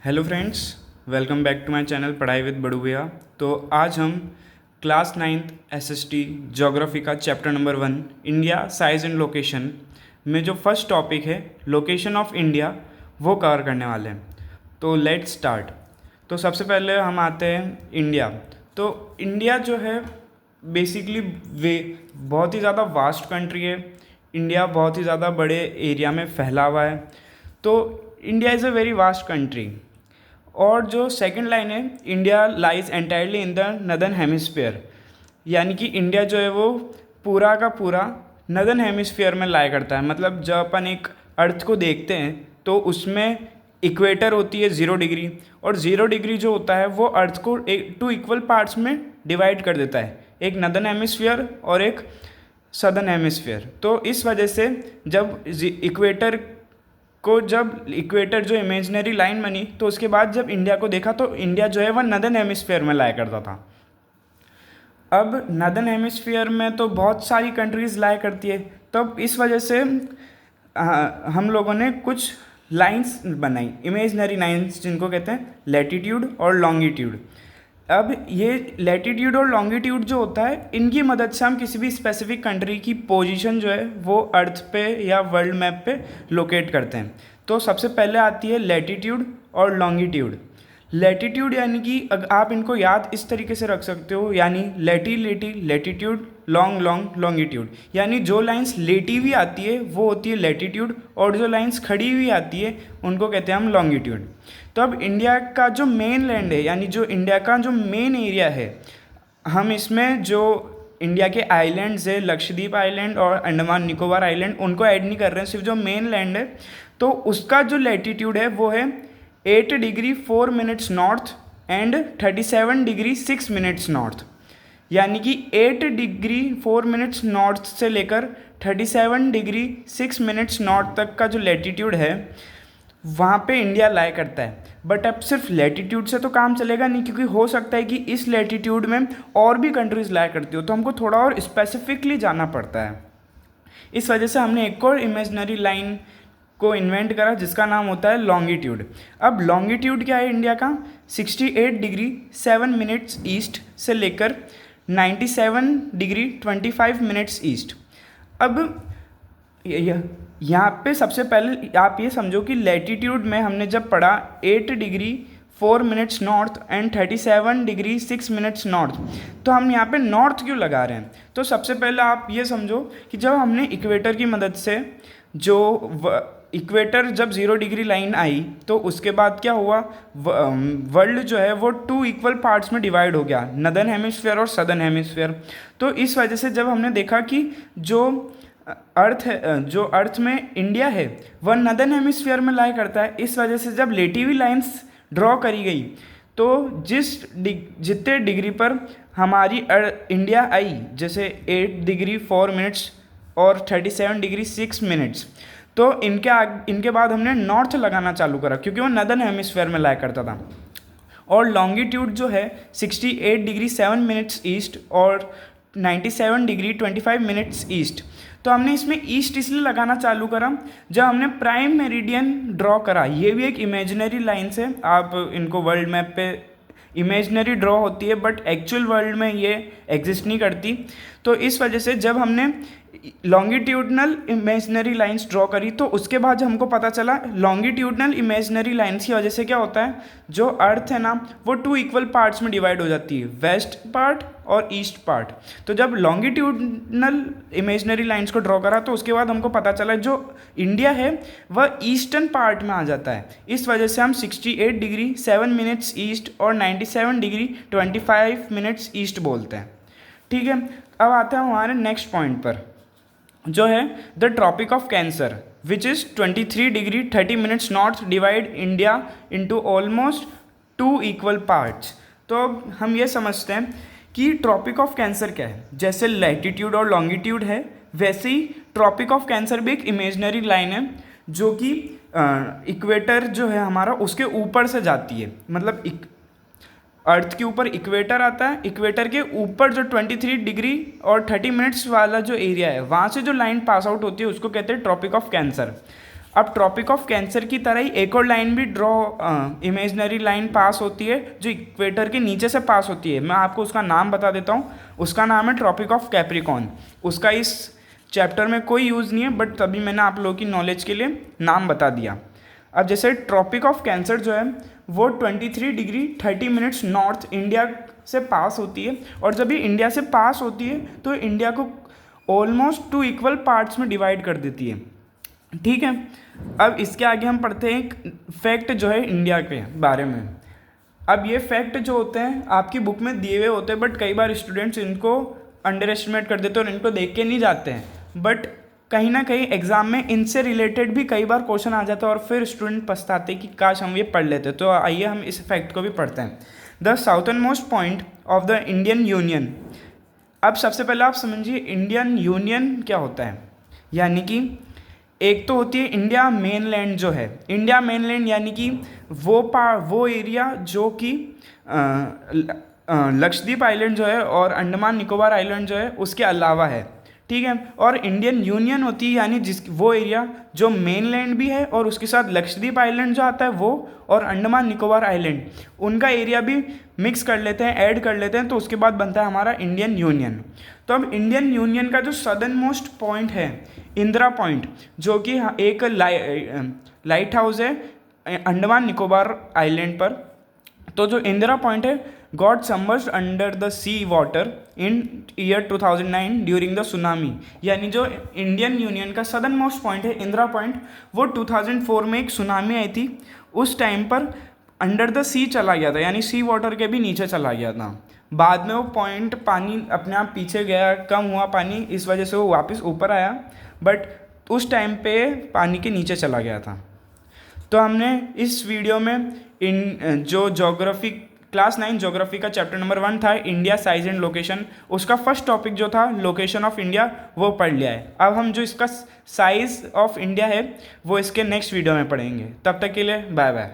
Hello friends, welcome back to my channel पढ़ाई with Badu भैया। तो आज हम क्लास 9th एसएसटी ज्योग्राफी का chapter number 1 India size and location में जो फर्स्ट टॉपिक है लोकेशन ऑफ इंडिया वो कवर करने वाले हैं। तो लेट्स स्टार्ट। तो सबसे पहले हम आते हैं इंडिया। तो इंडिया जो है बेसिकली वे बहुत ही ज़्यादा वास्ट कंट्री है। इंडिया बहुत ही ज़्यादा बड़े एरिया में फैला हुआ है। तो India is a very vast country. और जो सेकंड लाइन है, India lies entirely in the northern hemisphere, यानी कि इंडिया जो है वो पूरा का पूरा नदर्न हेमिस्फीयर में लाई करता है। मतलब जब अपन एक अर्थ को देखते हैं तो उसमें इक्वेटर होती है 0 डिग्री, और 0 डिग्री जो होता है वो अर्थ को टू इक्वल पार्ट्स में डिवाइड कर देता है, एक नदर्न हेमिस्फीयर और एक सदर्न हेमिस्फीयर। तो इस वजह से जब इक्वेटर जो इमेजिनरी लाइन बनी तो उसके बाद जब इंडिया को देखा तो इंडिया जो है वह नदर्न हेमिस्फीयर में लाया करता था। अब नदर्न हेमिस्फीयर में तो बहुत सारी कंट्रीज़ लाया करती है, तब इस वजह से हम लोगों ने कुछ लाइंस बनाई, इमेजिनरी लाइंस, जिनको कहते हैं लैटिट्यूड और लॉन्गिट्यूड। अब ये लैटिट्यूड और लॉन्गिट्यूड जो होता है, इनकी मदद से हम किसी भी स्पेसिफिक कंट्री की पोजीशन जो है वो अर्थ पे या वर्ल्ड मैप पे लोकेट करते हैं। तो सबसे पहले आती है लैटिट्यूड और लॉन्गिट्यूड। लैटिट्यूड यानी कि आप इनको याद इस तरीके से रख सकते हो, यानी लेटी लेटी लैटिट्यूड, लॉन्ग लॉन्ग लॉन्गिट्यूड। यानी जो लाइंस लेटी हुई आती है वो होती है लैटिट्यूड, और जो लाइंस खड़ी हुई आती है उनको कहते हैं हम लॉन्गिट्यूड। तो अब इंडिया का जो मेन लैंड है, यानी जो इंडिया का जो मेन एरिया है, हम इसमें जो इंडिया के आइलैंड्स है, लक्षद्वीप आइलैंड और अंडमान निकोबार आइलैंड, उनको ऐड नहीं कर रहे हैं, सिर्फ जो मेन लैंड है तो उसका जो लैटिट्यूड है वो है 8 degree 4 minutes north and 37 degree 6 minutes north. यानी कि 8 डिग्री 4 मिनट्स नॉर्थ से लेकर 37 डिग्री 6 मिनट्स नॉर्थ तक का जो लैटिट्यूड है वहाँ पे इंडिया लाई करता है। बट अब सिर्फ लैटिट्यूड से तो काम चलेगा नहीं, क्योंकि हो सकता है कि इस लैटिट्यूड में और भी कंट्रीज़ लाई करती हो, तो हमको थोड़ा और स्पेसिफिकली जाना पड़ता है। इस वजह से हमने एक और इमेजिनरी लाइन को इन्वेंट करा जिसका नाम होता है लॉन्गिट्यूड। अब लॉन्गिट्यूड क्या है इंडिया का? 68 डिग्री 7 मिनट्स ईस्ट से लेकर 97 डिग्री 25 मिनट्स ईस्ट। अब यहाँ पे सबसे पहले आप ये समझो कि लैटिट्यूड में हमने जब पढ़ा 8 degree 4 minutes north and 37 degree 6 minutes north, तो हम यहाँ पे नॉर्थ क्यों लगा रहे हैं? तो सबसे पहले आप ये समझो कि जब हमने इक्वेटर की मदद से इक्वेटर जब 0 डिग्री लाइन आई तो उसके बाद क्या हुआ, वर्ल्ड जो है वो 2 इक्वल पार्ट्स में डिवाइड हो गया, नदर्न हेमिस्फीयर और सदर्न हेमिस्फीयर। तो इस वजह से जब हमने देखा कि जो अर्थ में इंडिया है वह नदर्न हेमिस्फीयर में लाई करता है, इस वजह से जब लेटी हुई लाइंस ड्रॉ करी गई तो जितने डिग्री पर हमारी इंडिया आई, जैसे 8 डिग्री 4 मिनट्स और 37 डिग्री 6 मिनट्स, तो इनके बाद हमने नॉर्थ लगाना चालू करा, क्योंकि वो नदर्न हेमिस्फीयर में लाई करता था। और लॉन्गिट्यूड जो है 68 डिग्री 7 मिनट्स ईस्ट और 97 डिग्री 25 मिनट्स ईस्ट। तो हमने इसमें ईस्ट इसलिए लगाना चालू करा जब हमने प्राइम मेरिडियन ड्रॉ करा। ये भी एक इमेजिनरी लाइन्स है, आप इनको वर्ल्ड मैप पे इमेजिनरी ड्रॉ होती है बट एक्चुअल वर्ल्ड में ये एग्जिस्ट नहीं करती। तो इस वजह से जब हमने लॉन्गिट्यूडनल इमेजिनरी लाइंस ड्रॉ करी तो उसके बाद हमको पता चला लॉन्गिट्यूडनल इमेजिनरी लाइंस की वजह से क्या होता है, जो अर्थ है ना वो 2 इक्वल पार्ट्स में डिवाइड हो जाती है, वेस्ट पार्ट और ईस्ट पार्ट। तो जब लॉन्गिट्यूडनल इमेजिनरी लाइंस को ड्रॉ करा तो उसके बाद हमको पता चला जो इंडिया है वह ईस्टर्न पार्ट में आ जाता है। इस वजह से हम 68 डिग्री 7 मिनट्स ईस्ट और 97 डिग्री 25 मिनट्स ईस्ट बोलते हैं। ठीक है, अब आते हैं हमारे नेक्स्ट पॉइंट पर, जो है the tropic of cancer, which is 23 degree 30 minutes north, divide India into almost 2 equal parts. तो अब हम ये समझते हैं कि ट्रॉपिक ऑफ कैंसर क्या है। जैसे लैटिट्यूड और लॉन्गिट्यूड है, वैसे ही ट्रॉपिक ऑफ कैंसर भी एक इमेजिनरी लाइन है जो कि इक्वेटर जो है हमारा उसके ऊपर से जाती है। मतलब अर्थ के ऊपर इक्वेटर आता है, इक्वेटर के ऊपर जो 23 डिग्री और 30 मिनट्स वाला जो एरिया है वहाँ से जो लाइन पास आउट होती है उसको कहते हैं ट्रॉपिक ऑफ कैंसर। अब ट्रॉपिक ऑफ कैंसर की तरह ही एक और लाइन भी ड्रॉ, इमेजनरी लाइन पास होती है जो इक्वेटर के नीचे से पास होती है। मैं आपको उसका नाम बता देता हूँ, उसका नाम है ट्रॉपिक ऑफ कैप्रिकॉर्न। उसका इस चैप्टर में कोई यूज़ नहीं है, बट तभी मैंने आप लोगों की नॉलेज के लिए नाम बता दिया। अब जैसे ट्रॉपिक ऑफ कैंसर जो है वो 23 डिग्री 30 मिनट्स नॉर्थ इंडिया से पास होती है, और जब ये इंडिया से पास होती है तो इंडिया को ऑलमोस्ट 2 इक्वल पार्ट्स में डिवाइड कर देती है। ठीक है, अब इसके आगे हम पढ़ते हैं एक फैक्ट जो है इंडिया के बारे में। अब ये फैक्ट जो होते हैं आपकी बुक में दिए हुए होते हैं, बट कई बार स्टूडेंट्स इनको अंडर एस्टिमेट कर देते हैं और इनको देख के नहीं जाते हैं, बट कहीं ना कहीं एग्जाम में इनसे रिलेटेड भी कई बार क्वेश्चन आ जाता है और फिर स्टूडेंट पछताते हैं कि काश हम ये पढ़ लेते। तो आइए हम इस फैक्ट को भी पढ़ते हैं। The southern most point of the Indian union. अब सबसे पहले आप समझिए इंडियन यूनियन क्या होता है। यानी कि एक तो होती है इंडिया मेनलैंड जो है, इंडिया मेनलैंड यानी कि वो एरिया जो कि लक्षद्वीप आइलैंड जो है और अंडमान निकोबार आइलैंड जो है उसके अलावा है। ठीक है, और इंडियन यूनियन होती है यानी वो एरिया जो मेनलैंड भी है और उसके साथ लक्षद्वीप आइलैंड जो आता है वो, और अंडमान निकोबार आइलैंड, उनका एरिया भी मिक्स कर लेते हैं, ऐड कर लेते हैं, तो उसके बाद बनता है हमारा इंडियन यूनियन। तो अब इंडियन यूनियन का जो सदर्न मोस्ट पॉइंट है इंदिरा पॉइंट, जो कि एक लाइट हाउस है अंडमान निकोबार आइलैंड पर। तो जो इंदिरा पॉइंट है got submerged under the sea water in year 2009 during the tsunami. यानी जो इंडियन यूनियन का सदर्न मोस्ट पॉइंट है इंदिरा पॉइंट, वो 2004 में एक सुनामी आई थी, उस टाइम पर अंडर द सी चला गया था, यानी सी वाटर के भी नीचे चला गया था। बाद में वो पॉइंट पानी अपने आप पीछे गया, कम हुआ पानी, इस वजह से वो वापस ऊपर आया, बट उस टाइम पे पानी के नीचे चला गया था। तो हमने इस वीडियो में जो ज्योग्राफी क्लास 9 ज्योग्राफी का चैप्टर नंबर 1 था इंडिया साइज एंड लोकेशन, उसका फर्स्ट टॉपिक जो था लोकेशन ऑफ इंडिया वो पढ़ लिया है। अब हम जो इसका साइज ऑफ इंडिया है वो इसके नेक्स्ट वीडियो में पढ़ेंगे। तब तक के लिए बाय बाय।